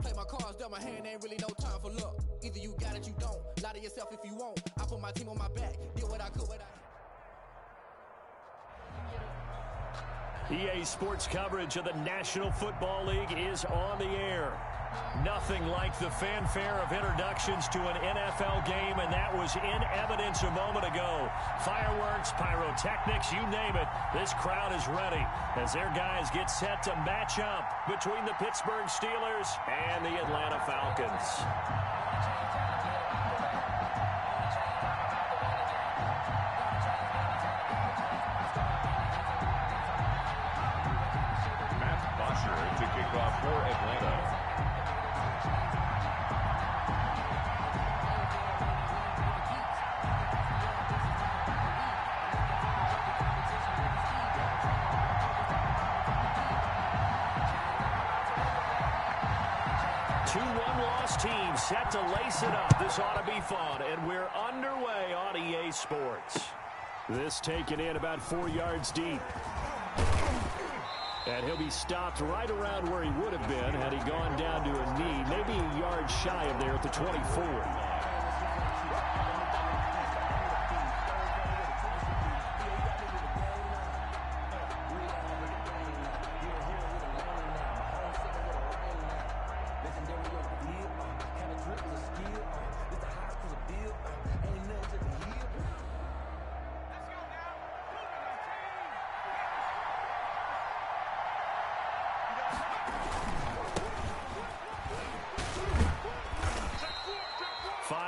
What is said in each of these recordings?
Play my cards, dealt my hand, ain't really no time for luck. Either you got it, you don't. Lie to yourself if you won't. I put my team on my back, did what I could without. EA Sports coverage of the National Football League is on the air. Nothing like the fanfare of introductions to an NFL game, and that was in evidence a moment ago. Fireworks, pyrotechnics, you name it. This crowd is ready as their guys get set to match up between the Pittsburgh Steelers and the Atlanta Falcons. To kick off for Atlanta. Two one-loss teams set to lace it up. This ought to be fun, and we're underway on EA Sports. This taken in about 4 yards deep. And he'll be stopped right around where he would have been had he gone down to a knee, maybe a yard shy of there at the 24.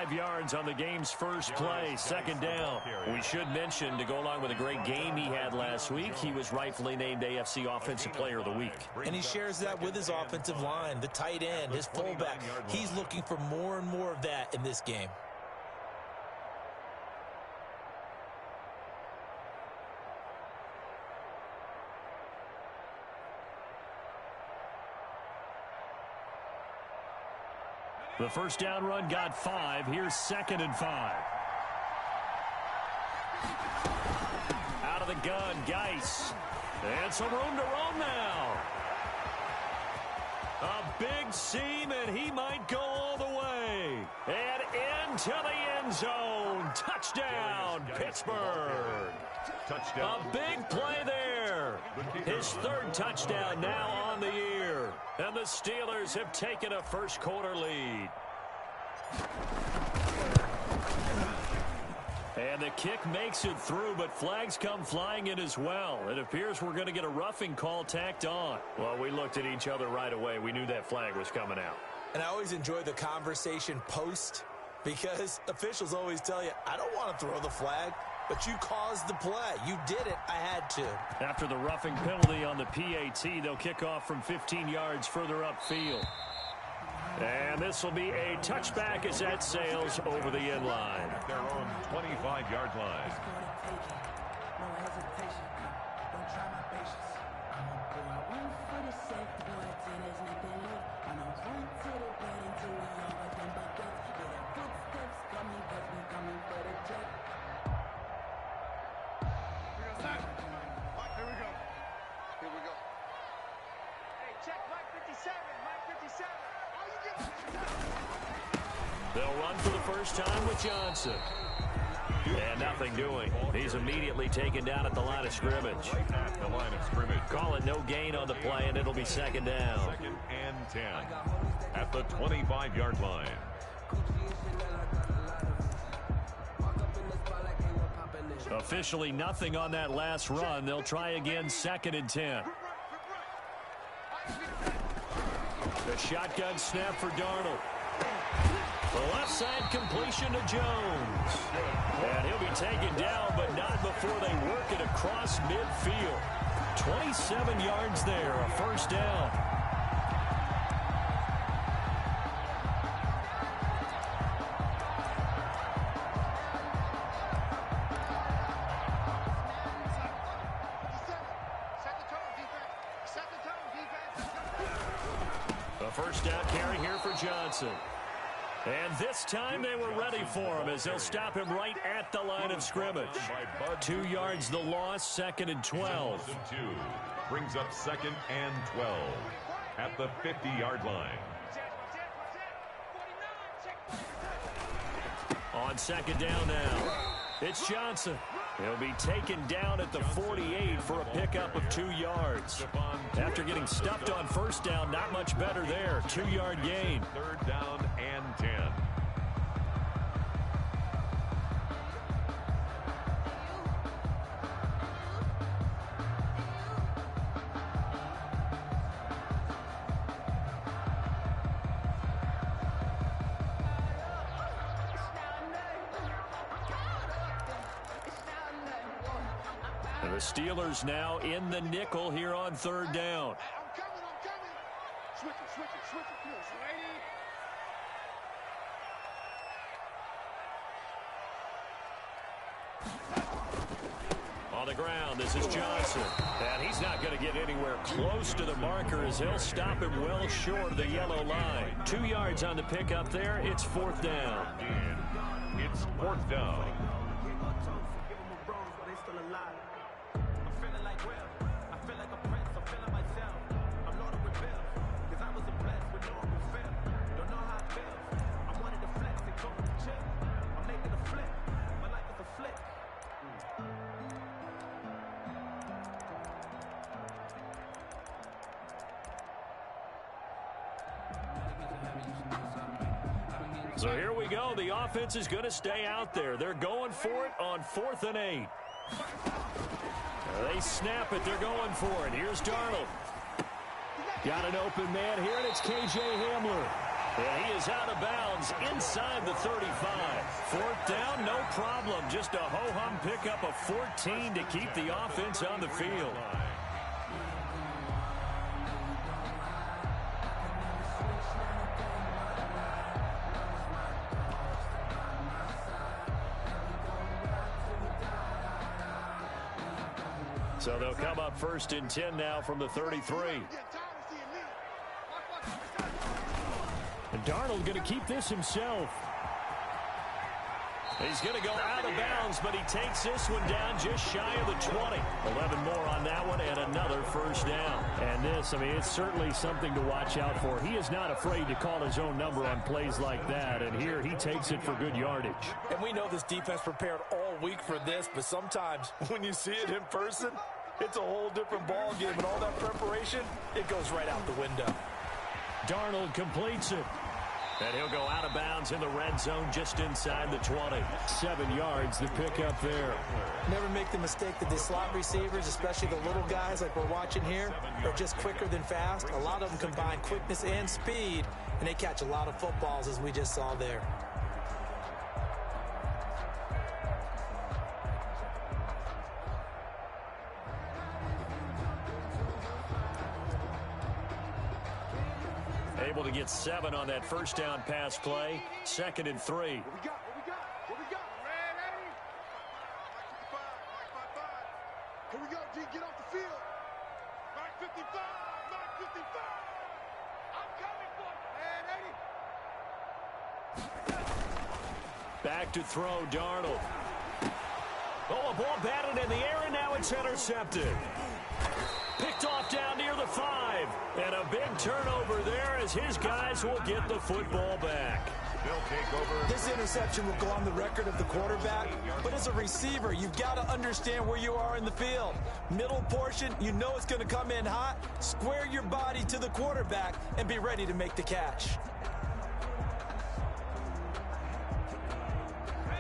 Yards on the game's first play, second down. We should mention, to go along with a great game he had last week, he was rightfully named AFC Offensive Player of the Week. And he shares that with his offensive line, the tight end, his fullback. He's looking for more and more of that in this game. The first down run got 5. Here's 2nd and 5. Out of the gun, Geis. And some room to roam now. A big seam, and he might go all the way. And into the end zone. Touchdown, Pittsburgh. A big play there. His 3rd touchdown now on the year. And the Steelers have taken a first-quarter lead. And the kick makes it through, but flags come flying in as well. It appears we're going to get a roughing call tacked on. Well, we looked at each other right away. We knew that flag was coming out. And I always enjoy the conversation post, because officials always tell you, I don't want to throw the flag. But you caused the play. You did it. I had to. After the roughing penalty on the PAT, they'll kick off from 15 yards further upfield. And this will be a touchback as that sails over the end line. At their own 25-yard line. They'll run for the first time with Johnson. And nothing doing. He's immediately taken down at the line of scrimmage. At the line of scrimmage. Call it no gain on the play, and it'll be 2nd down. 2nd and 10 at the 25-yard line. Officially nothing on that last run. They'll try again, 2nd and 10. The shotgun snap for Darnold. The left side completion to Jones. And he'll be taken down, but not before they work it across midfield. 27 yards there, a first down. A first down carry here for Johnson. And this time they were ready for him as they'll stop him right at the line of scrimmage. 2 yards the loss, 2nd and 12. Brings up 2nd and 12 at the 50-yard line. On second down now, it's Johnson. He'll be taken down at the 48 for a pickup of 2 yards. After getting stuffed on first down, not much better there. 2-yard gain. Third down and 10. And the Steelers now in the nickel here on third down. I'm coming. Switch it. On the ground, this is Johnson. And he's not going to get anywhere close to the marker as he'll stop him well short of the yellow line. 2 yards on the pickup there. It's fourth down. It's fourth down. So here we go. The offense is going to stay out there. They're going for it on 4th and 8. They snap it. They're going for it. Here's Darnold. Got an open man here, and it's K.J. Hamler. And he is out of bounds inside the 35. Fourth down, no problem. Just a ho-hum pickup of 14 to keep the offense on the field. So they'll come up 1st and 10 now from the 33. And Darnold going to keep this himself. He's going to go out of bounds, but he takes this one down just shy of the 20. 11 more on that one and another first down. And this, I mean, it's certainly something to watch out for. He is not afraid to call his own number on plays like that. And here he takes it for good yardage. And we know this defense prepared all week for this, but sometimes when you see it in person, it's a whole different ball game, and all that preparation, it goes right out the window. Darnold completes it. And he'll go out of bounds in the red zone just inside the 20. 7 yards the pickup there. Never make the mistake that the slot receivers, especially the little guys like we're watching here, are just quicker than fast. A lot of them combine quickness and speed, and they catch a lot of footballs, as we just saw there. Able to get 7 on that first down pass play. 2nd and 3. What we got? Ready? Here we go, G. Get off the field. Mark 55. I'm coming for you. Back to throw, Darnold. Oh, a ball batted in the air, and now it's intercepted. Picked off down near the 5. And a big turnover there as his guys will get the football back. They'll take over. This interception will go on the record of the quarterback, but as a receiver, you've got to understand where you are in the field. Middle portion, you know it's going to come in hot. Square your body to the quarterback and be ready to make the catch.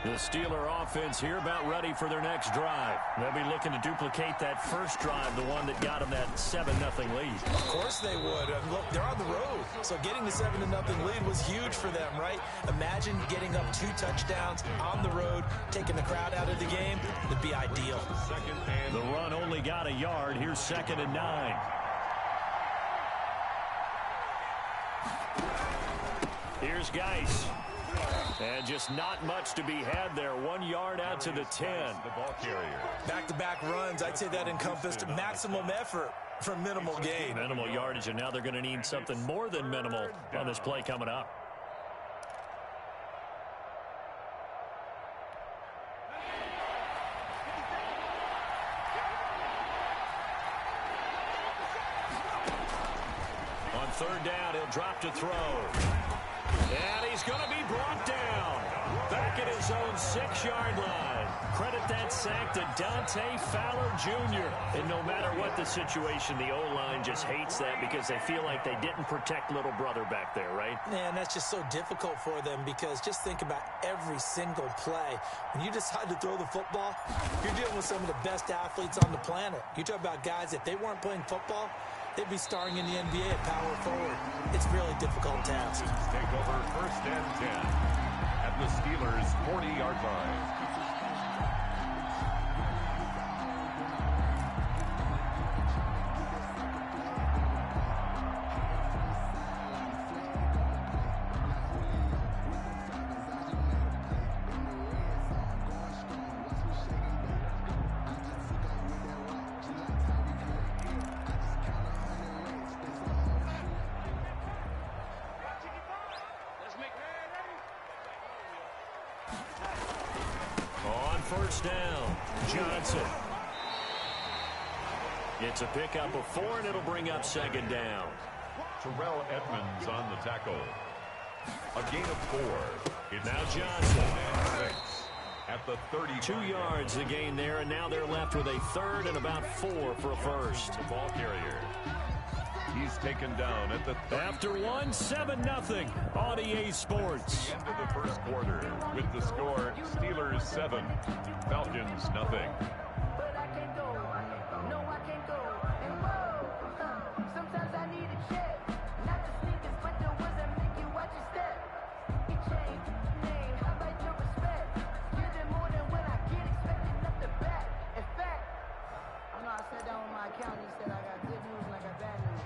The Steeler offense here about ready for their next drive. They'll be looking to duplicate that first drive, the one that got them that 7-0 lead. Of course they would. Look, they're on the road, so getting the 7-0 lead was huge for them, right? Imagine getting up 2 touchdowns on the road, taking the crowd out of the game. It'd be ideal. The run only got a yard. Here's 2nd and 9. Here's Geis. And just not much to be had there. 1 yard out to the 10. The ball carrier. Back-to-back runs, I'd say that encompassed maximum effort for minimal gain. Minimal yardage, and now they're going to need something more than minimal on this play coming up. On 3rd down, he'll drop to throw. And he's going to be brought down. Back at his 6-yard line. Credit that sack to Dante Fowler Jr. And no matter what the situation, the O-line just hates that because they feel like they didn't protect little brother back there, right? Man, that's just so difficult for them because just think about every single play. When you decide to throw the football, you're dealing with some of the best athletes on the planet. You talk about guys, if they weren't playing football, they'd be starring in the NBA at power forward. It's a really difficult task. Take over 1st and 10 at the Steelers' 40-yard line. First down, Johnson. It's a pickup of 4, and it'll bring up 2nd down. Terrell Edmonds on the tackle. A gain of 4. It's now Johnson. And 6 at the 32. 2 yards the gain there, and now they're left with a 3rd and about 4 for a first. The ball carrier. He's taken down at the after 1, 7-0 on EA Sports. End of the first quarter with the score Steelers 7, Falcons 0. But I can't go. No, I can't go. And whoa, sometimes I need a check. Not the sneakers, but the ones that make you watch your step. It changed name. How about your respect? Give it more than when I get expected nothing back. In fact, I know I sat down with my accountant. He said I got good news and I got bad news.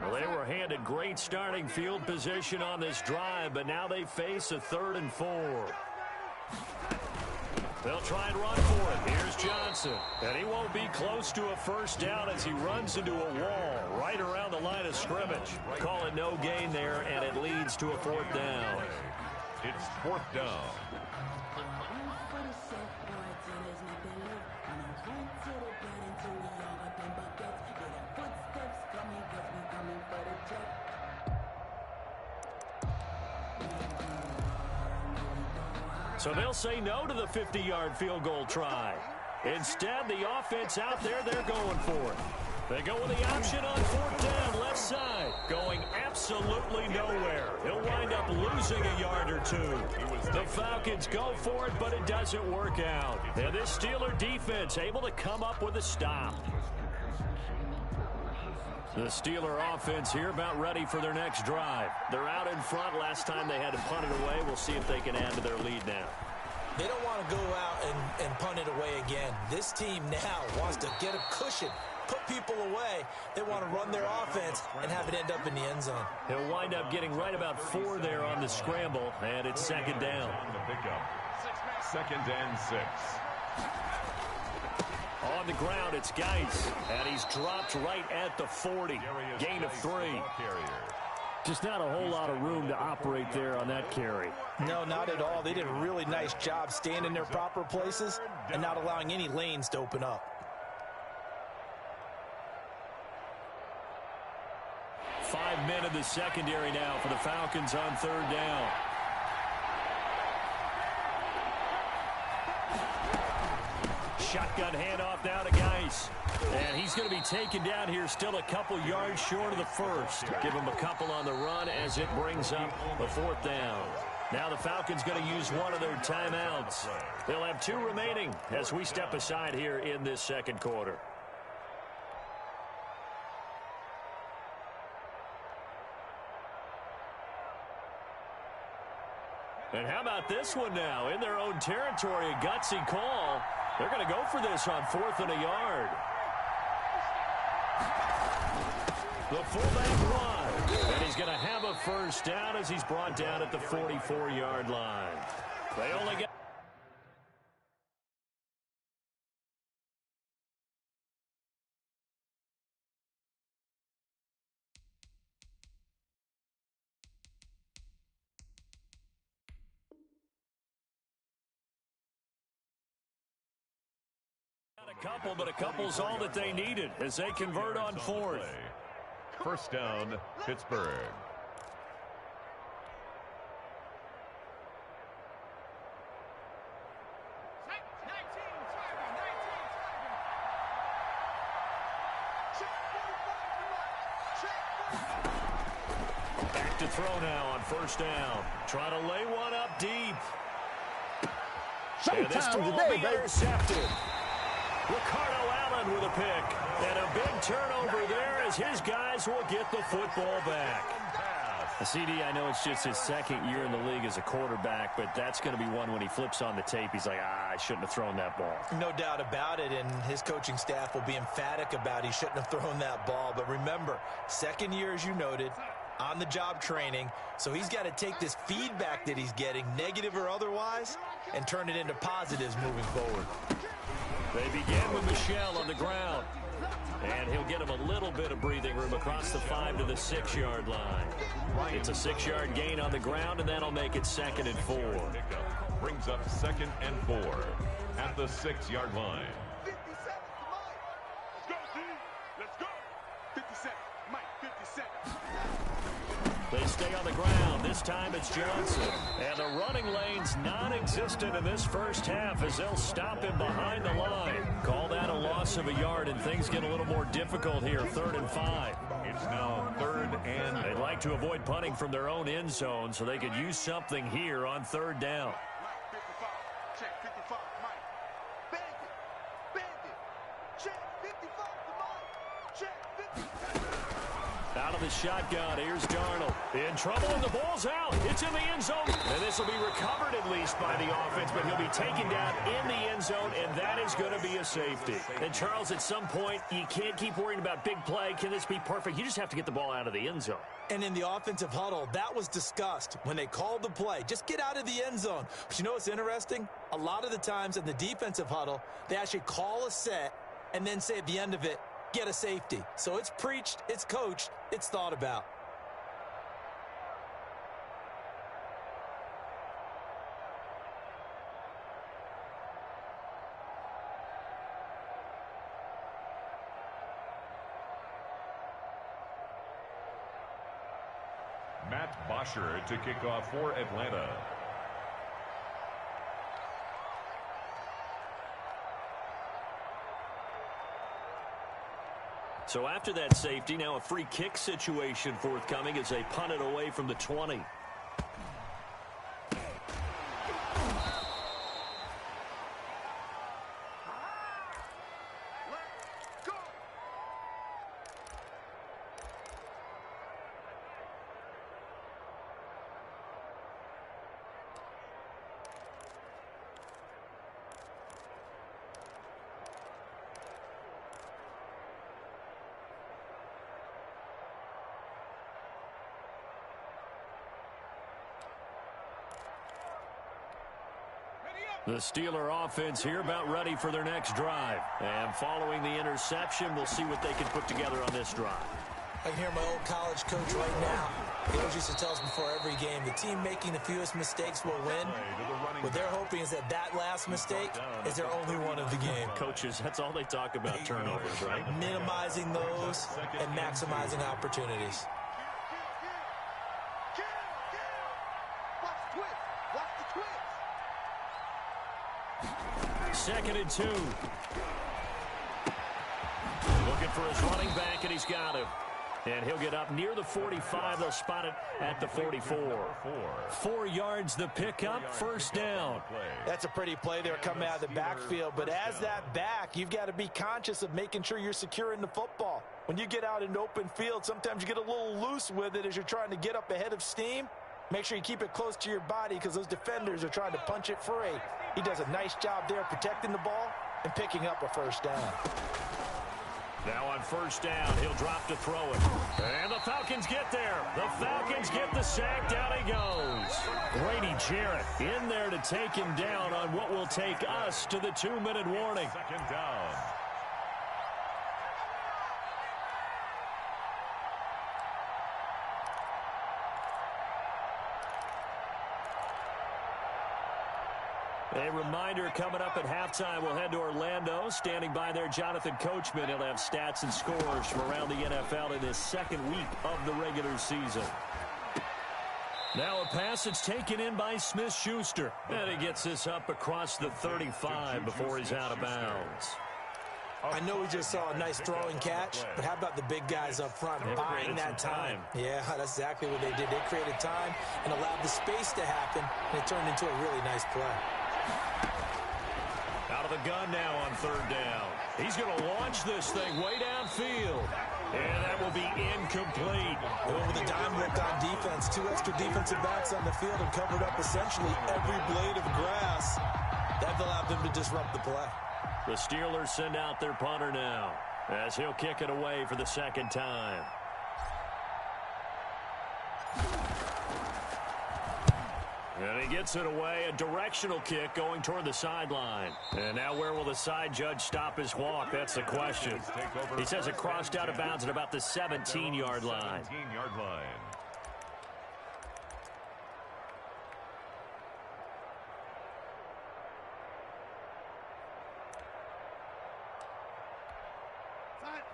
Well, they were handed great starting field position on this drive, but now they face a 3rd and 4. They'll try and run for it. Here's Johnson. And he won't be close to a first down as he runs into a wall right around the line of scrimmage. Call it no gain there, and it leads to a 4th down. It's 4th down. So they'll say no to the 50-yard field goal try. Instead, the offense out there, they're going for it. They go with the option on 4th down, left side, going absolutely nowhere. He'll wind up losing a yard or 2. The Falcons go for it, but it doesn't work out. And this Steeler defense able to come up with a stop. The Steeler offense here about ready for their next drive. They're out in front. Last time they had to punt it away. We'll see if they can add to their lead now. They don't want to go out and punt it away again. This team now wants to get a cushion, put people away. They want to run their offense and have it end up in the end zone. He'll wind up getting right about 4 there on the scramble, and it's 2nd down. On the pickup. 2nd and 6. On the ground, it's Geis, and he's dropped right at the 40. Gain of 3. Just not a whole lot of room to operate there on that carry. No, not at all. They did a really nice job staying in their proper places and not allowing any lanes to open up. 5 men in the secondary now for the Falcons on 3rd down. Shotgun handoff now to Geis. And he's going to be taken down here still a couple yards short of the first. Give him a couple on the run as it brings up the 4th down. Now the Falcons going to use one of their timeouts. They'll have 2 remaining as we step aside here in this 2nd quarter. And how about this one now? In their own territory, a gutsy call. They're going to go for this on 4th and a yard. The fullback run. And he's going to have a first down as he's brought down at the 44-yard line. They only get... couple, but a couple's all that they needed as they convert on 4th. First down, Pittsburgh. to throw now on first down. Trying to lay one up deep. And this throw will be intercepted. Ricardo Allen with a pick. And a big turnover there as his guys will get the football back. CD, I know it's just his second year in the league as a quarterback, but that's going to be one when he flips on the tape. He's like, I shouldn't have thrown that ball. No doubt about it, and his coaching staff will be emphatic about he shouldn't have thrown that ball. But remember, second year, as you noted, on-the-job training, so he's got to take this feedback that he's getting, negative or otherwise, and turn it into positives moving forward. They begin with Michel on the ground. And he'll get him a little bit of breathing room across the 5 to the 6-yard line. It's a 6-yard gain on the ground, and that'll make it 2nd and 4. Pickup brings up 2nd and 4 at the 6-yard line. 57 to Mike. Let's go, team. Let's go. 57. Mike, 57. They stay on the ground. This time it's Johnson. And the running lane's non-existent in this first half as they'll stop him behind the line. Call that a loss of a yard, and things get a little more difficult here. 3rd and 5. It's now 3rd and... They'd like to avoid punting from their own end zone so they could use something here on 3rd down. Mike, 55. Check 55. Mike. Bandit. Check 55 to Mike. Check 55. Out of the shotgun, here's Darnold. In trouble, and the ball's out. It's in the end zone. And this will be recovered at least by the offense, but he'll be taken down in the end zone, and that is going to be a safety. And, Charles, at some point, you can't keep worrying about big play. Can this be perfect? You just have to get the ball out of the end zone. And in the offensive huddle, that was discussed when they called the play. Just get out of the end zone. But you know what's interesting? A lot of the times in the defensive huddle, they actually call a set and then say at the end of it, get a safety. So it's preached, it's coached, it's thought about. Matt Bosher to kick off for Atlanta. So after that safety, now a free kick situation forthcoming as they punt it away from the 20. The Steeler offense here about ready for their next drive. And following the interception, we'll see what they can put together on this drive. I can hear my old college coach right now. He always used to tell us before every game, the team making the fewest mistakes will win. What they're hoping is that that last mistake is their only one of the game. Coaches, that's all they talk about, turnovers, right? Minimizing those and maximizing opportunities. Watch the twist. Watch the twist. 2nd and 2. Looking for his running back, and he's got him. And he'll get up near the 45. They'll spot it at the 44. 4 yards the pickup, first down. That's a pretty play there coming out of the backfield. But as that back, you've got to be conscious of making sure you're securing the football. When you get out in open field, sometimes you get a little loose with it as you're trying to get up ahead of steam. Make sure you keep it close to your body because those defenders are trying to punch it free. He does a nice job there protecting the ball and picking up a first down. Now on first down, he'll drop to throw it. And the Falcons get there. The Falcons get the sack. Down he goes. Grady Jarrett in there to take him down on what will take us to the 2-minute warning. 2nd down. A reminder coming up at halftime, we'll head to Orlando. Standing by there, Jonathan Coachman. He'll have stats and scores from around the NFL in this 2nd week of the regular season. Now a pass that's taken in by Smith-Schuster. And he gets this up across the 35 before he's out of bounds. I know we just saw a nice throwing catch, but how about the big guys up front buying that time? Yeah, that's exactly what they did. They created time and allowed the space to happen, and it turned into a really nice play. Out of the gun now on third down. He's going to launch this thing way downfield. And that will be incomplete. They went with a dime look on defense. 2 extra defensive backs on the field and covered up essentially every blade of grass. That allowed them to disrupt the play. The Steelers send out their punter now as he'll kick it away for the second time. And he gets it away, a directional kick going toward the sideline. And now where will the side judge stop his walk? That's the question. He says it crossed out of bounds at about the 17-yard line. 17-yard line.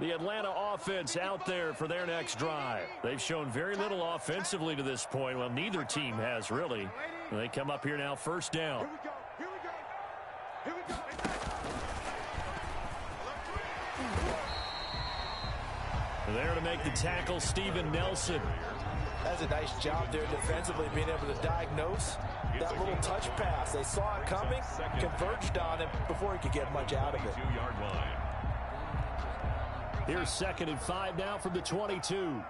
The Atlanta offense out there for their next drive. They've shown very little offensively to this point. Well, neither team has, really. They come up here now, first down. Here we go. Here we go. There to make the tackle, Steven Nelson. That's a nice job there defensively, being able to diagnose that little touch pass. They saw it coming, converged on it before he could get much out of it. 2-yard line. Here's 2nd and 5 now from the 22.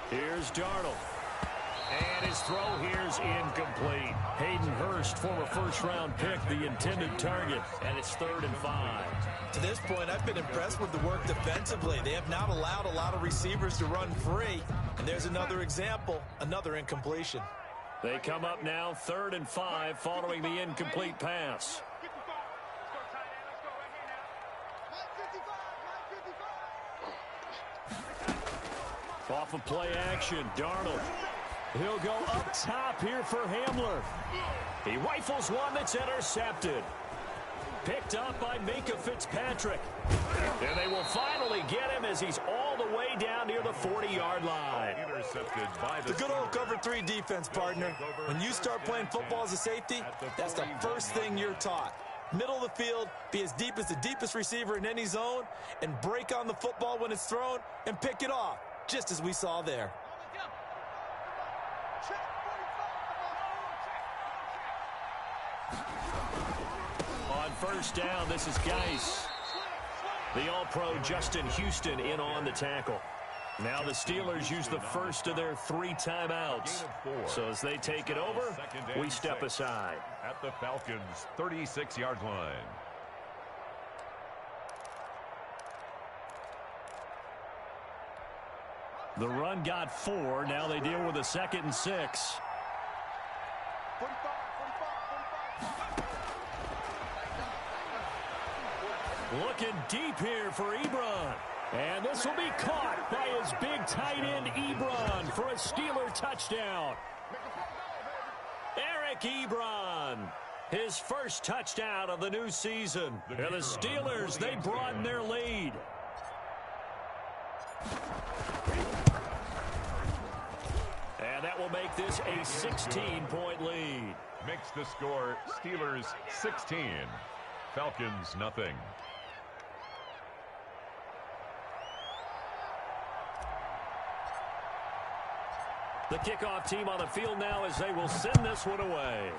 Here's Darnold. And his throw here's incomplete. Hayden Hurst, former first-round pick, the intended target. And it's 3rd and 5. To this point, I've been impressed with the work defensively. They have not allowed a lot of receivers to run free. And there's another example, another incompletion. They come up now, 3rd and 5, following the incomplete pass. Off of play action, Darnold. He'll go up top here for Hamler. He rifles one that's intercepted. Picked up by Minka Fitzpatrick. And they will finally get him as he's all the way down near the 40-yard line. Intercepted by the good old cover 3 defense, partner. When you start playing football as a safety, that's the first thing you're taught. Middle of the field, be as deep as the deepest receiver in any zone, and break on the football when it's thrown and pick it off, just as we saw there. On first down, this is Geis. The All-Pro Justin Houston in on the tackle. Now the Steelers use the first of their 3 timeouts. So as they take it over, we step aside. At the Falcons' 36-yard line. The run got 4. Now they deal with a 2nd and 6. 45. Looking deep here for Ebron. And this will be caught by his big tight end, Ebron, for a Steeler touchdown. Eric Ebron, his first touchdown of the new season. And the Steelers, they broaden their lead. And that will make this a 16-point lead. Makes the score Steelers 16, Falcons nothing. The kickoff team on the field now as they will send this one away.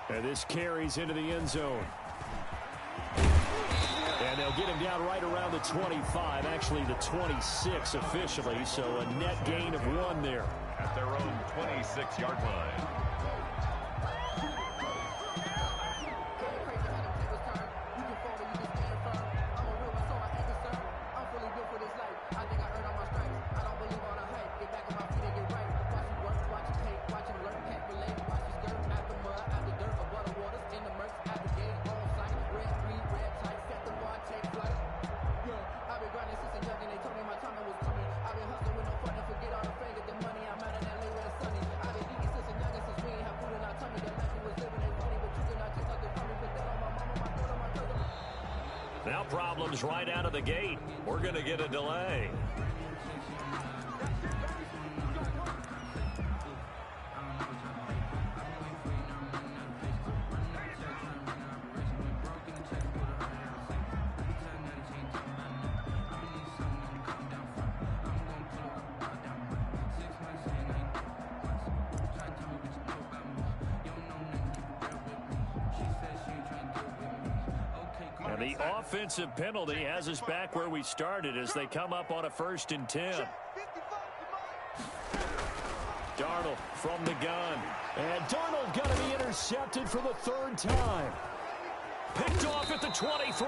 And this carries into the end zone. And they'll get him down right around the 25, actually the 26 officially, so a net gain of 1 there. At their own 26-yard line. Now problems right out of the gate. We're going to get a delay. The offensive penalty has us back where we started as they come up on a 1st and 10. Darnold from the gun. And Darnold going to be intercepted for the 3rd time. Picked off at the 23.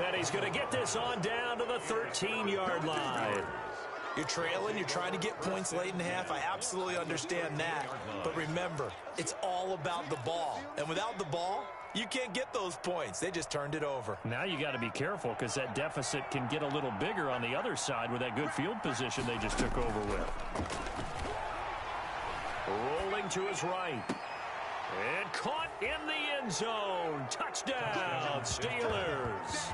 And he's going to get this on down to the 13-yard line. You're trailing, you're trying to get points late in the half. I absolutely understand that. But remember, it's all about the ball. And without the ball, you can't get those points. They just turned it over. Now you got to be careful because that deficit can get a little bigger on the other side with that good field position they just took over with. Rolling to his right. And caught in the end zone. Touchdown, Steelers.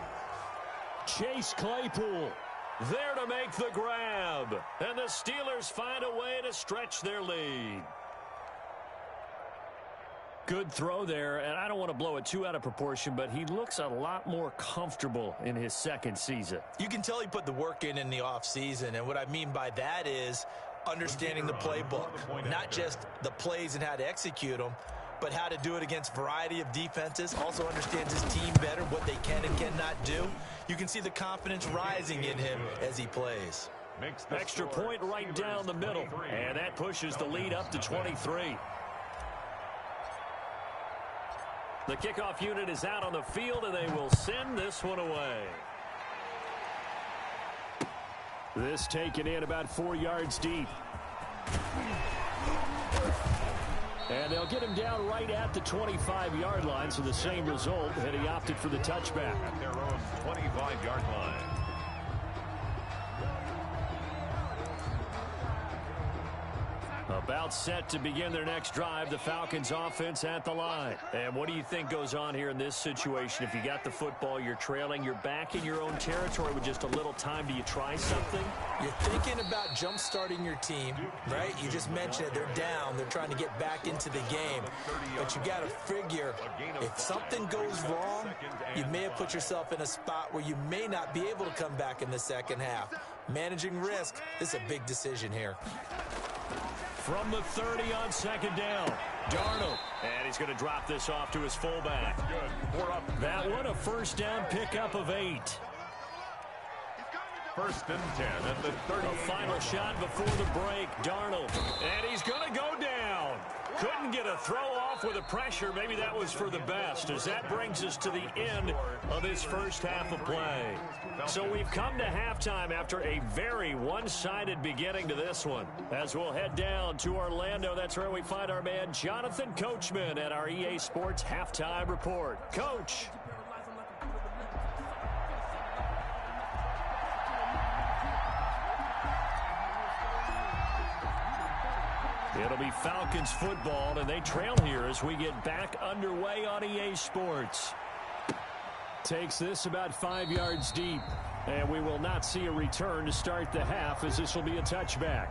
Chase Claypool there to make the grab. And the Steelers find a way to stretch their lead. Good throw there, and I don't want to blow it too out of proportion, but he looks a lot more comfortable in his 2nd season. You can tell he put the work in the offseason, and what I mean by that is understanding the playbook, not just the plays and how to execute them, but how to do it against a variety of defenses. Also understands his team better, what they can and cannot do. You can see the confidence rising in him as he plays. Extra point right down the middle, and that pushes the lead up to 23. The kickoff unit is out on the field, and they will send this one away. This taken in about 4 yards deep. And they'll get him down right at the 25-yard line, so the same result, and he opted for the touchback. At their own 25-yard line. About set to begin their next drive, the Falcons offense at the line. And what do you think goes on here in this situation? If you got the football, you're trailing, you're back in your own territory with just a little time. Do you try something? You're thinking about jump-starting your team, right? You just mentioned it. They're down. They're trying to get back into the game. But you got to figure if something goes wrong, you may have put yourself in a spot where you may not be able to come back in the 2nd half. Managing risk, this is a big decision here. From the 30 on 2nd down, Darnold. And he's going to drop this off to his fullback. That one, a 1st down pickup of 8. 1st and 10 at the 30. A final shot before the break, Darnold. And he's going to go down. Couldn't get a throw off with the pressure. Maybe that was for the best, as that brings us to the end of this 1st half of play. So we've come to halftime after a very one-sided beginning to this one. As we'll head down to Orlando, that's where we find our man Jonathan Coachman at our EA Sports Halftime Report. Coach. It'll be Falcons football, and they trail here as we get back underway on EA Sports. Takes this about 5 yards deep, and we will not see a return to start the half, as this will be a touchback.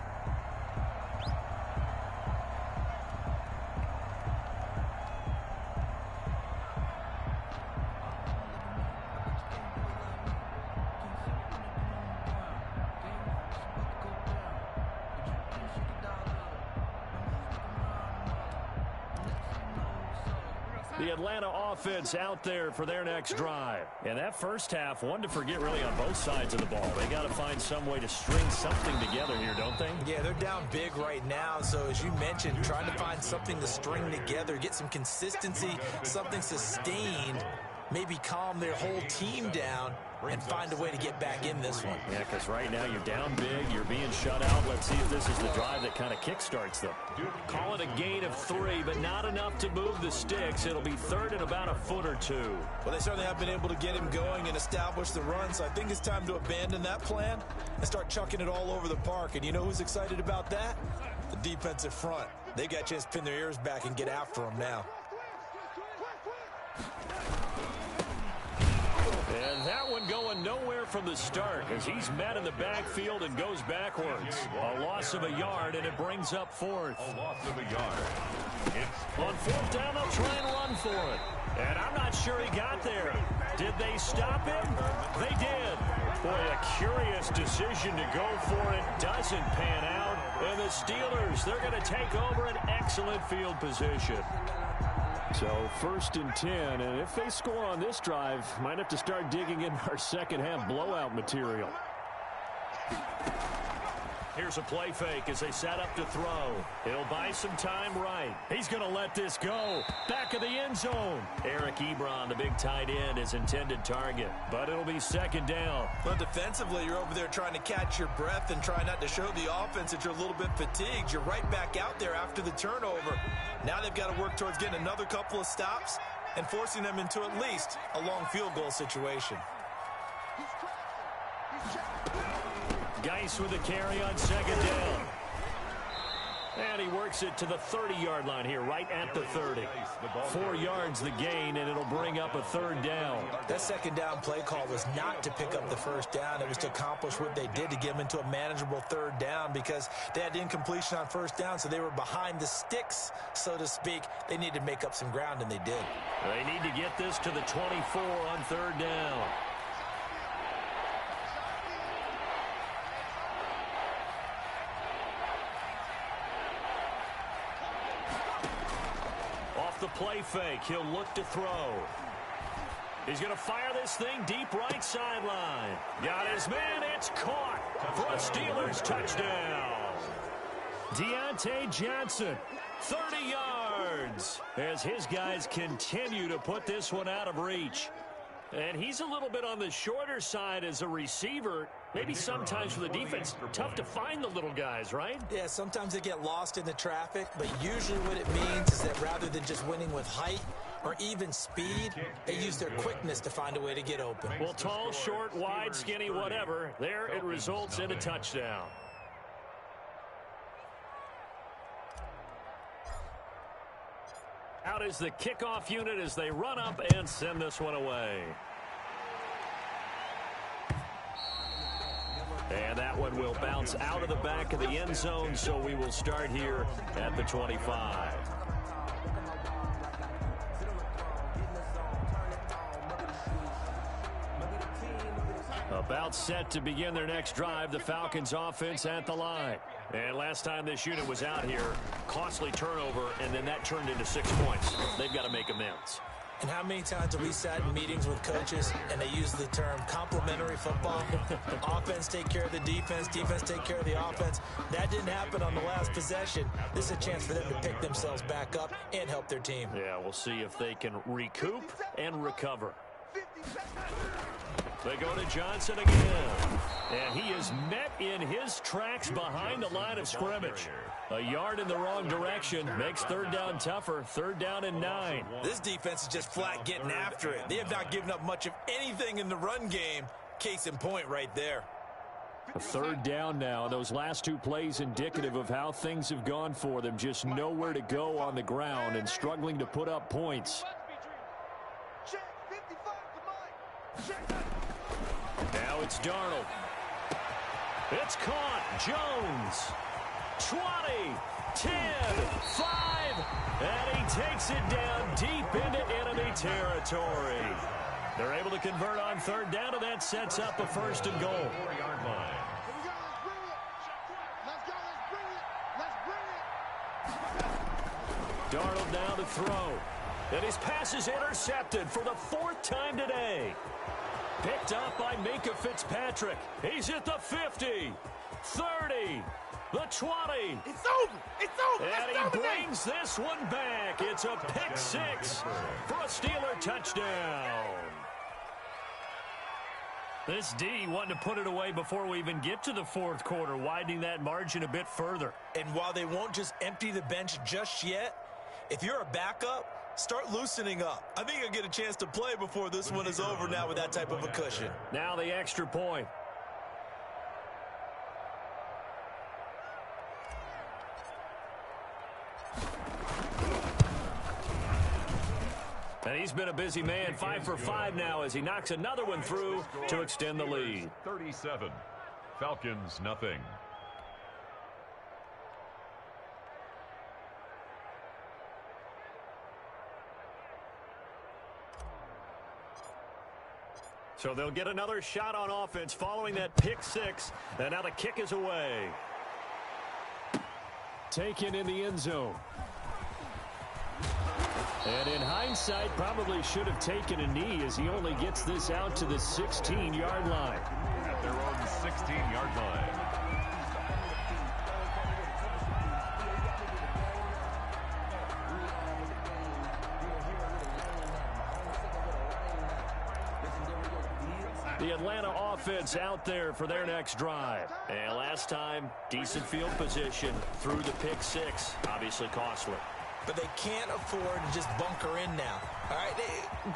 The Atlanta offense out there for their next drive. And that 1st half, one to forget really on both sides of the ball. They got to find some way to string something together here, don't they? Yeah, they're down big right now. So as you mentioned, trying to find something to string together, get some consistency, something sustained, maybe calm their whole team down and find a way to get back in this one. Yeah, because right now you're down big, you're being shut out. Let's see if this is the drive that kind of kickstarts them. Call it a gain of 3, but not enough to move the sticks. It'll be 3rd and about a foot or 2. Well, they certainly have been able to get him going and establish the run, so I think it's time to abandon that plan and start chucking it all over the park. And you know who's excited about that? The defensive front. They got a chance to pin their ears back and get after him now. And that one going nowhere from the start as he's met in the backfield and goes backwards. A loss of a yard, and it brings up 4th. A loss of a yard. On 4th down, they'll try and run for it. And I'm not sure he got there. Did they stop him? They did. Boy, a curious decision to go for it. Doesn't pan out. And the Steelers, they're going to take over an excellent field position. So 1st and 10, and if they score on this drive, might have to start digging in our second half blowout material. Here's a play fake as they set up to throw. He'll buy some time right. He's going to let this go. Back of the end zone. Eric Ebron, the big tight end, is intended target. But it'll be 2nd down. Well, defensively, you're over there trying to catch your breath and try not to show the offense that you're a little bit fatigued. You're right back out there after the turnover. Now they've got to work towards getting another couple of stops and forcing them into at least a long field goal situation. Geis with the carry on 2nd down. And he works it to the 30-yard line here, right at the 30. 4 yards the gain, and it'll bring up a 3rd down. That 2nd down play call was not to pick up the 1st down. It was to accomplish what they did to get them into a manageable 3rd down because they had incompletion on 1st down, so they were behind the sticks, so to speak. They needed to make up some ground, and they did. They need to get this to the 24 on 3rd down. The play fake. He'll look to throw. He's going to fire this thing deep right sideline. Got his man. It's caught for a Steelers touchdown. Deontay Johnson, 30 yards, as his guys continue to put this one out of reach. And he's a little bit on the shorter side as a receiver. Maybe sometimes for the defense, tough to find the little guys, right? Yeah, sometimes they get lost in the traffic, but usually what it means is that rather than just winning with height or even speed, they use their quickness to find a way to get open. Well, tall, short, wide, skinny, whatever, there it results in a touchdown. Out is the kickoff unit as they run up and send this one away. And that one will bounce out of the back of the end zone, so we will start here at the 25. About set to begin their next drive, the Falcons offense at the line. And last time this unit was out here, costly turnover, and then that turned into 6 points. They've got to make amends. And how many times have we sat in meetings with coaches and they use the term complementary football? Offense take care of the defense, defense take care of the offense. That didn't happen on the last possession. This is a chance for them to pick themselves back up and help their team. Yeah, we'll see if they can recoup and recover. They go to Johnson again. And he is met in his tracks behind the line of scrimmage. A yard in the wrong direction makes 3rd down tougher. 3rd down and 9. This defense is just flat getting after it. They have not given up much of anything in the run game. Case in point right there. A 3rd down now. Those last 2 plays indicative of how things have gone for them. Just nowhere to go on the ground and struggling to put up points. Now it's Darnold. It's caught. Jones. 20, 10, 5, and he takes it down deep into enemy territory. They're able to convert on 3rd down, and that sets up a 1st and goal. 4-yard line. Darnold now to throw. And his pass is intercepted for the 4th time today. Picked up by Minka Fitzpatrick. He's at the 50, 30, the 20. It's over. It's over. And he brings this one back. It's a pick 6 for a Steeler touchdown. This D wanting to put it away before we even get to the 4th quarter, widening that margin a bit further. And while they won't just empty the bench just yet, if you're a backup, start loosening up. I think you'll get a chance to play before this one is over now with that type of a cushion. Now the extra point. And he's been a busy man, 5 for 5 now as he knocks another one through to extend the lead. 37. Falcons, nothing. So they'll get another shot on offense following that pick 6. And now the kick is away. Taken in the end zone. And in hindsight, probably should have taken a knee as he only gets this out to the 16-yard line. At their own 16-yard line. The Atlanta offense out there for their next drive. And last time, decent field position through the pick six. Obviously costly. But they can't afford to just bunker in now. All right,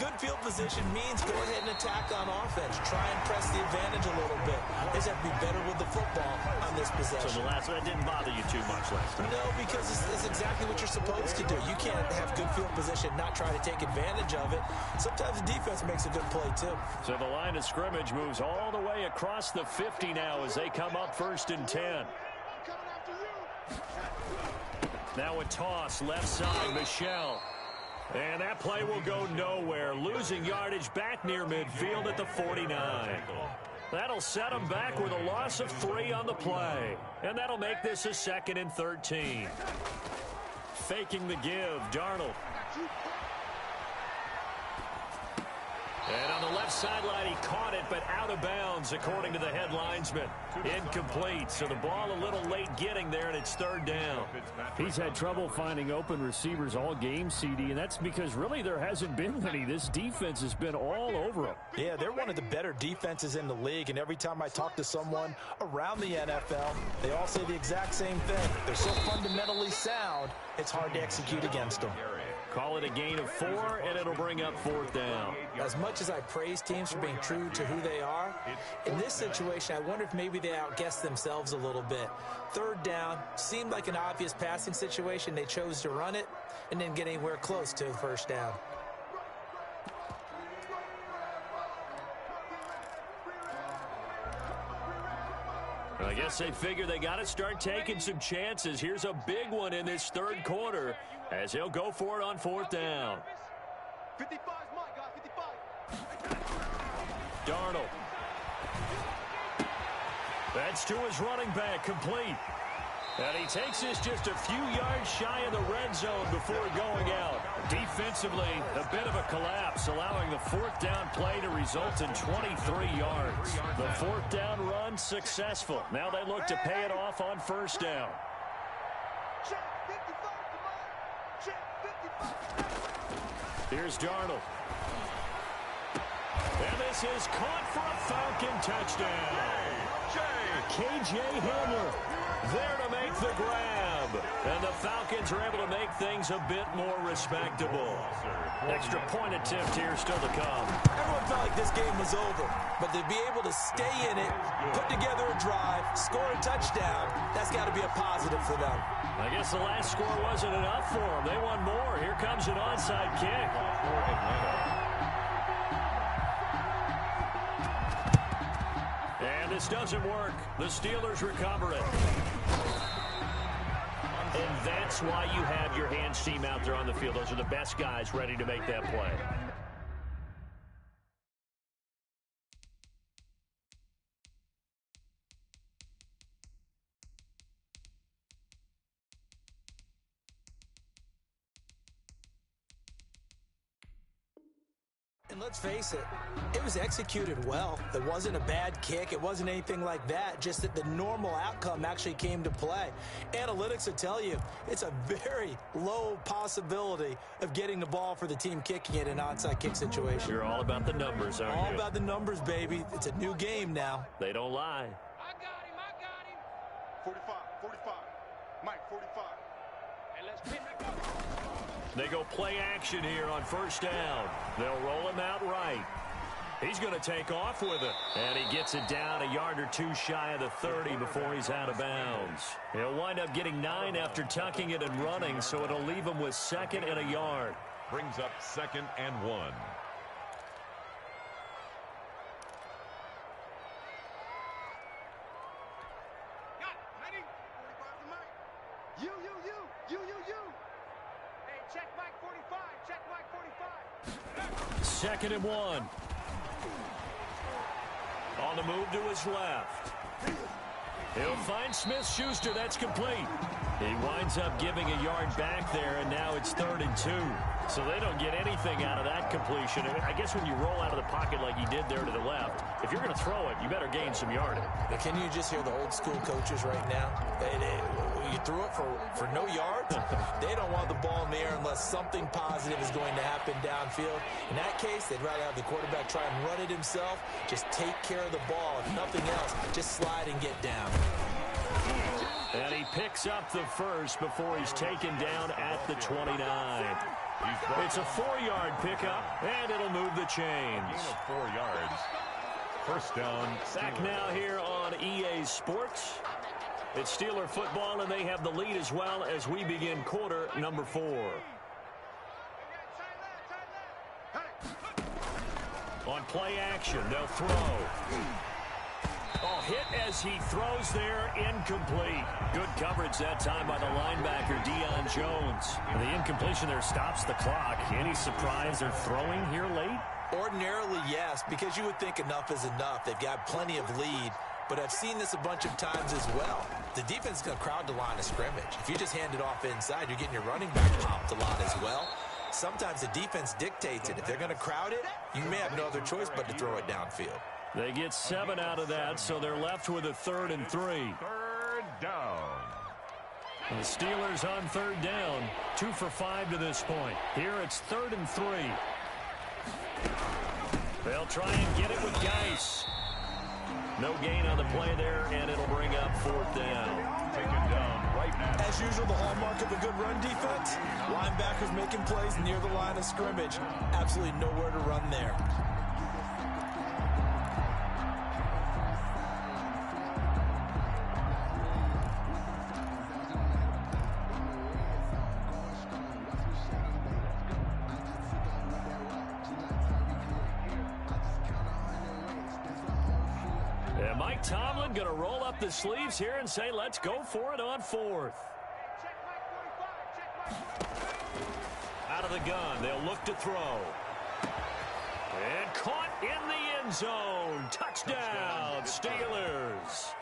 good field position means go ahead and attack on offense. Try and press the advantage a little bit. They just have to be better with the football on this possession. So the last one didn't bother you too much last time? No, because it's exactly what you're supposed to do. You can't have good field position, not try to take advantage of it. Sometimes the defense makes a good play, too. So the line of scrimmage moves all the way across the 50 now as they come up 1st and 10. Now a toss, left side, Michel. And that play will go nowhere. Losing yardage back near midfield at the 49. That'll set them back with a loss of 3 on the play. And that'll make this a 2nd and 13. Faking the give, Darnold. And on the left sideline, he caught it, but out of bounds, according to the head linesman. Incomplete, so the ball a little late getting there, and it's 3rd down. He's had trouble finding open receivers all game, CD, and that's because really there hasn't been any. This defense has been all over them. Yeah, they're one of the better defenses in the league, and every time I talk to someone around the NFL, they all say the exact same thing. They're so fundamentally sound, it's hard to execute against them. Call it a gain of 4, and it'll bring up 4th down. As much as I praise teams for being true to who they are, in this situation, I wonder if maybe they outguessed themselves a little bit. 3rd down, seemed like an obvious passing situation. They chose to run it and didn't get anywhere close to the 1st down. I guess they figure they got to start taking some chances. Here's a big one in this 3rd quarter as he'll go for it on 4th down. 55 is mine, guys, 55. Darnold. That's to his running back, complete. And he takes this just a few yards shy of the red zone before going out. Defensively, a bit of a collapse, allowing the 4th down play to result in 23 yards. The 4th down run successful. Now they look to pay it off on 1st down. Here's Darnold. And this is caught for a Falcon touchdown. KJ Hamler there to make the grab. And the Falcons are able to make things a bit more respectable. Extra point attempt here still to come. Everyone felt like this game was over, but to be able to stay in it, put together a drive, score a touchdown, that's got to be a positive for them. I guess the last score wasn't enough for them. They want more. Here comes an onside kick. And this doesn't work. The Steelers recover it. And that's why you have your hands team out there on the field. Those are the best guys ready to make that play. And let's face it, it was executed well. It wasn't a bad kick. It wasn't anything like that. Just that the normal outcome actually came to play. Analytics will tell you it's a very low possibility of getting the ball for the team kicking it in an onside kick situation. You're all about the numbers, aren't you? All about the numbers, baby. It's a new game now. They don't lie. I got him. 45, 45. Mike, 45. And let's pin it up. They go play action here on 1st down. They'll roll him out right. He's going to take off with it. And he gets it down a yard or 2 shy of the 30 before he's out of bounds. He'll wind up getting 9 after tucking it and running, so it'll leave him with 2nd and a yard. Brings up 2nd and 1. Second and 1. On the move to his left. He'll find Smith-Schuster. That's complete. He winds up giving a yard back there, and now it's 3rd and 2. So they don't get anything out of that completion. I guess when you roll out of the pocket like he did there to the left, if you're going to throw it, you better gain some yardage. But can you just hear the old school coaches right now? You threw it for no yards. They don't want the ball in the air unless something positive is going to happen downfield. In that case, they'd rather have the quarterback try and run it himself. Just take care of the ball. If nothing else, just slide and get down. And he picks up the first before he's taken down at the 29. It's a 4-yard pickup, and it'll move the chains. 4 yards. First down. Back now here on EA Sports. It's Steeler football, and they have the lead as well as we begin quarter number 4. On play action, they'll throw. Oh, hit as he throws there, incomplete. Good coverage that time by the linebacker, Deion Jones. And the incompletion there stops the clock. Any surprise they're throwing here late? Ordinarily, yes, because you would think enough is enough. They've got plenty of lead, but I've seen this a bunch of times as well. The defense is going to crowd the line of scrimmage. If you just hand it off inside, you're getting your running back popped a lot as well. Sometimes the defense dictates it. If they're going to crowd it, you may have no other choice but to throw it downfield. They get 7 out of that, so they're left with a 3rd and 3. 3rd down. The Steelers on 3rd down, 2 for 5 to this point. Here it's 3rd and 3. They'll try and get it with Geis. No gain on the play there, and it'll bring up 4th down. Taken down right now. As usual, the hallmark of a good run defense, linebackers making plays near the line of scrimmage. Absolutely nowhere to run there. Mike Tomlin going to roll up the sleeves here and say, let's go for it on 4th. Out of the gun, they'll look to throw. And caught in the end zone. Touchdown, Steelers.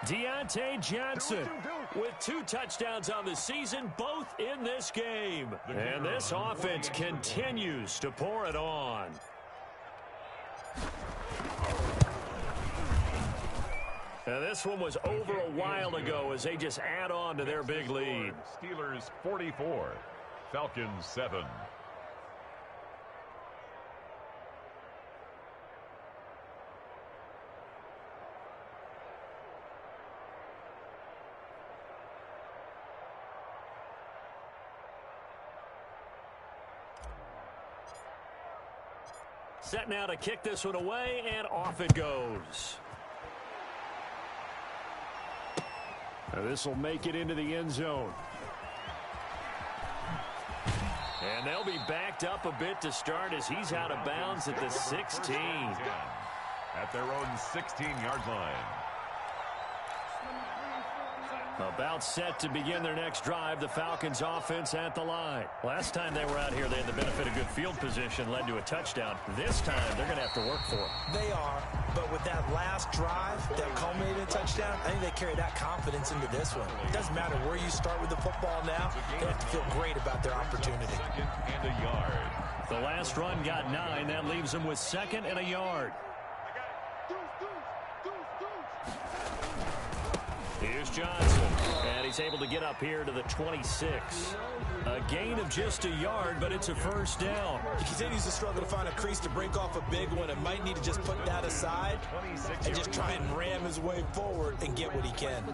Deontay Johnson with 2 touchdowns on the season, both in this game. And this offense continues to pour it on. Now, this one was over a while ago as they just add on to their big lead. Steelers 44, Falcons 7. Set now to kick this one away, and off it goes. Now this will make it into the end zone. And they'll be backed up a bit to start as he's out of bounds at the 16. At their own 16-yard line. About set to begin their next drive, the Falcons offense at the line. Last time they were out here, they had the benefit of good field position, led to a touchdown. This time, they're going to have to work for it. They are, but with that last drive that culminated in a touchdown, I think they carry that confidence into this one. It doesn't matter where you start with the football now, they have to feel great about their opportunity. 2nd and a yard. The last run got 9. That leaves them with 2nd and a yard. Here's Johnson, and he's able to get up here to the 26. A gain of just a yard, but it's a first down. He continues to struggle to find a crease to break off a big one and might need to just put that aside and just try and ram his way forward and get what he can.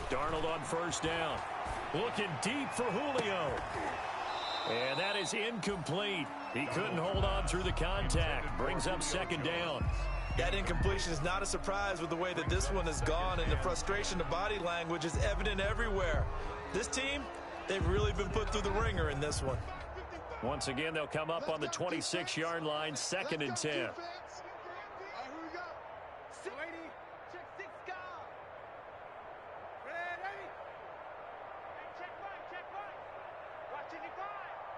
Darnold on first down. Looking deep for Julio. And that is incomplete. He couldn't hold on through the contact. Brings up 2nd down. That incompletion is not a surprise with the way that this one has gone, and the frustration of body language is evident everywhere. This team, they've really been put through the ringer in this one. Once again, they'll come up on the 26-yard line, 2nd and 10.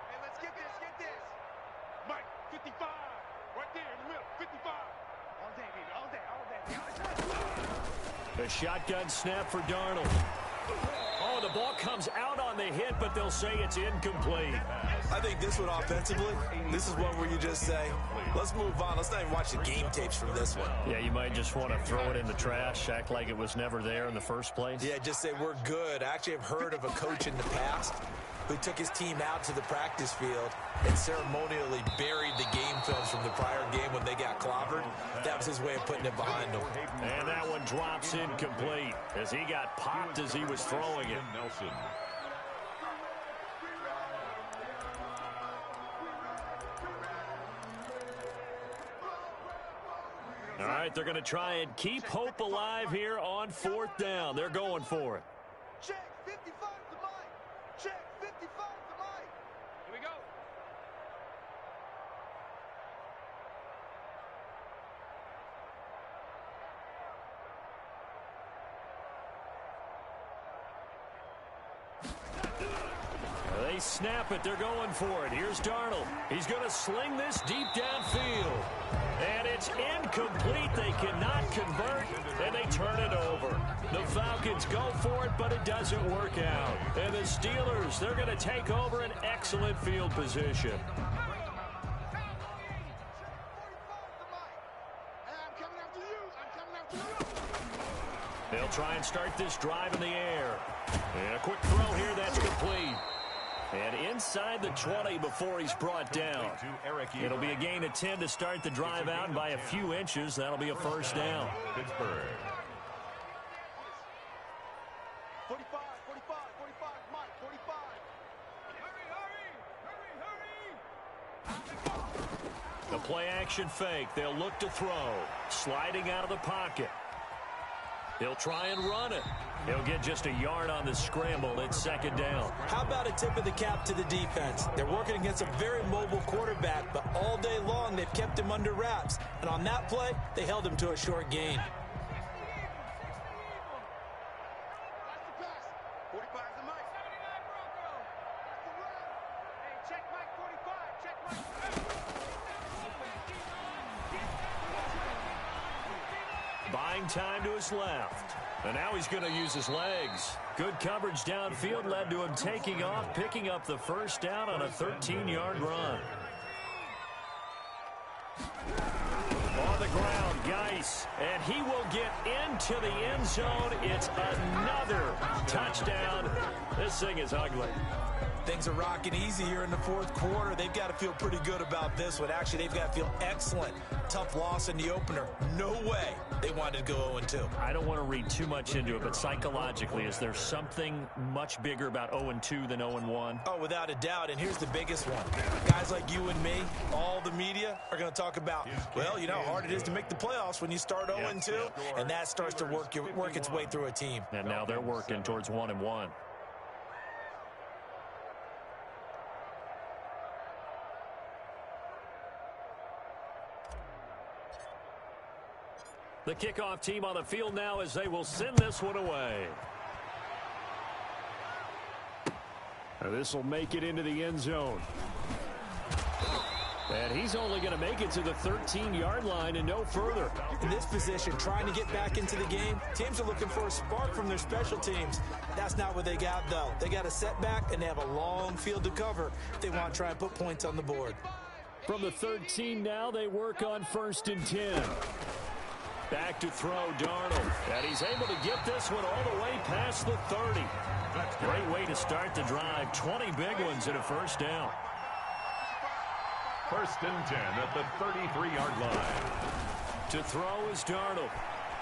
Hey, let's get this. A shotgun snap for Darnold. Oh, the ball comes out on the hit, but they'll say it's incomplete. I think this one offensively, this is one where you just say, let's move on. Let's not even watch the game tapes from this one. Yeah, you might just want to throw it in the trash, act like it was never there in the first place. Yeah, just say we're good. I actually have heard of a coach in the past who took his team out to the practice field and ceremonially buried the game films from the prior game when they got clobbered. That was his way of putting it behind him. And that one drops incomplete as he got popped as he was throwing it. Nelson. All right, they're going to try and keep hope alive here on 4th down. They're going for it. Check 55 to Mike. Check 55 to Mike. Here we go. They snap it. They're going for it. Here's Darnold. He's going to sling this deep downfield. And it's incomplete. They cannot convert, and they turn it over. The Falcons go for it, but it doesn't work out. And the Steelers, they're going to take over an excellent field position. They'll try and start this drive in the air. And a quick throw here, that's complete. And inside the 20 before he's brought down. It'll be a gain of 10 to start the drive out, and by a few inches, that'll be a first down. Pittsburgh. 45, 45, 45, Mike, 45. Hurry, The play action fake. They'll look to throw. Sliding out of the pocket. He'll try and run it. He'll get just a yard on the scramble. It's 2nd down. How about a tip of the cap to the defense? They're working against a very mobile quarterback, but all day long they've kept him under wraps. And on that play, they held him to a short gain. That's the pass. 45 to Mike. 79 Bronco. That's the run. Hey, check Mike 45. Check Mike. Buying time to his left. And now he's going to use his legs. Good coverage downfield led to him taking off, picking up the first down on a 13-yard run. On the ground, Geis, and he will get into the end zone. It's another touchdown. This thing is ugly. Things are rocking easy here in the 4th quarter. They've got to feel pretty good about this one. Actually, they've got to feel excellent. Tough loss in the opener. No way they wanted to go 0-2. I don't want to read too much into it, but psychologically, is there something much bigger about 0-2 than 0-1? Oh, without a doubt, and here's the biggest one. Guys like you and me, all the media, are going to talk about, well, you know how hard it is to make the playoffs when you start 0-2, and that starts to work its way through a team. And now they're working towards 1-1. The kickoff team on the field now as they will send this one away. This will make it into the end zone. And he's only going to make it to the 13-yard line and no further. In this position, trying to get back into the game, teams are looking for a spark from their special teams. That's not what they got, though. They got a setback, and they have a long field to cover if they want to try and put points on the board. From the 13 now, they work on 1st and 10. Back to throw, Darnold. And he's able to get this one all the way past the 30. Great way to start the drive. 20 big ones and a first down. 1st and 10 at the 33-yard line. To throw is Darnold.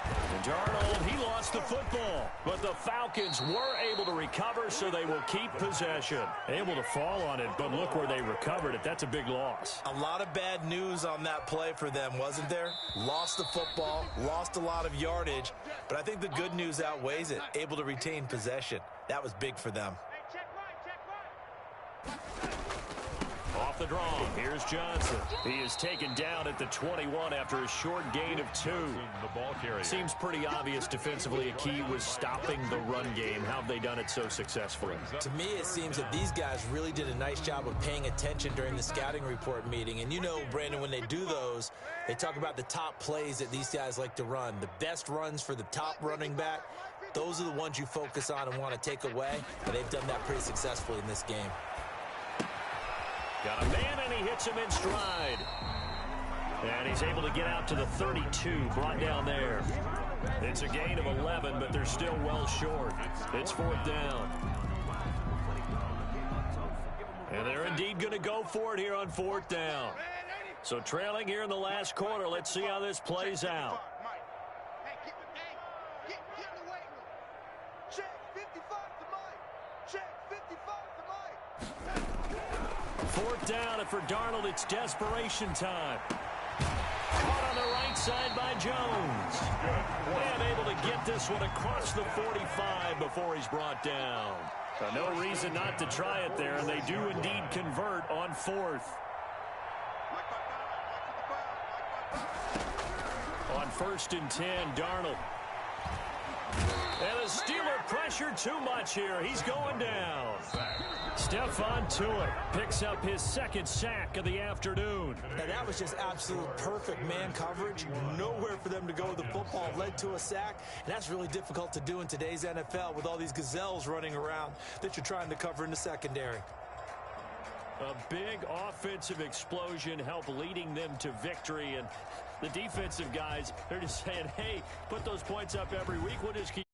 And Darnold, he lost the football. But the Falcons were able to recover, so they will keep possession. Able to fall on it, but look where they recovered it. That's a big loss. A lot of bad news on that play for them, wasn't there? Lost the football, lost a lot of yardage, but I think the good news outweighs it. Able to retain possession. That was big for them. Off the draw. Here's Johnson. He is taken down at the 21 after a short gain of 2. The ball carrier. Seems pretty obvious defensively a key was stopping the run game. How have they done it so successfully? To me, it seems that these guys really did a nice job of paying attention during the scouting report meeting. And you know, Brandon, when they do those, they talk about the top plays that these guys like to run. The best runs for the top running back, those are the ones you focus on and want to take away. And they've done that pretty successfully in this game. Got a man, and he hits him in stride. And he's able to get out to the 32, brought down there. It's a gain of 11, but they're still well short. It's 4th down. And they're indeed going to go for it here on 4th down. So trailing here in the last quarter, let's see how this plays out. Check 55 to Mike. Check 55 to Mike. 4th down, and for Darnold, it's desperation time. Caught on the right side by Jones. And able to get this one across the 45 before he's brought down. So no reason not to try it there, and they do indeed convert on 4th. On 1st and 10, Darnold. And the Steeler pressure too much here. He's going down. Stephon Tuitt picks up his 2nd sack of the afternoon. And that was just absolute perfect man coverage. Nowhere for them to go with the football. Led to a sack. And that's really difficult to do in today's NFL with all these gazelles running around that you're trying to cover in the secondary. A big offensive explosion helped leading them to victory. And the defensive guys, they're just saying, hey, put those points up every week. We'll just keep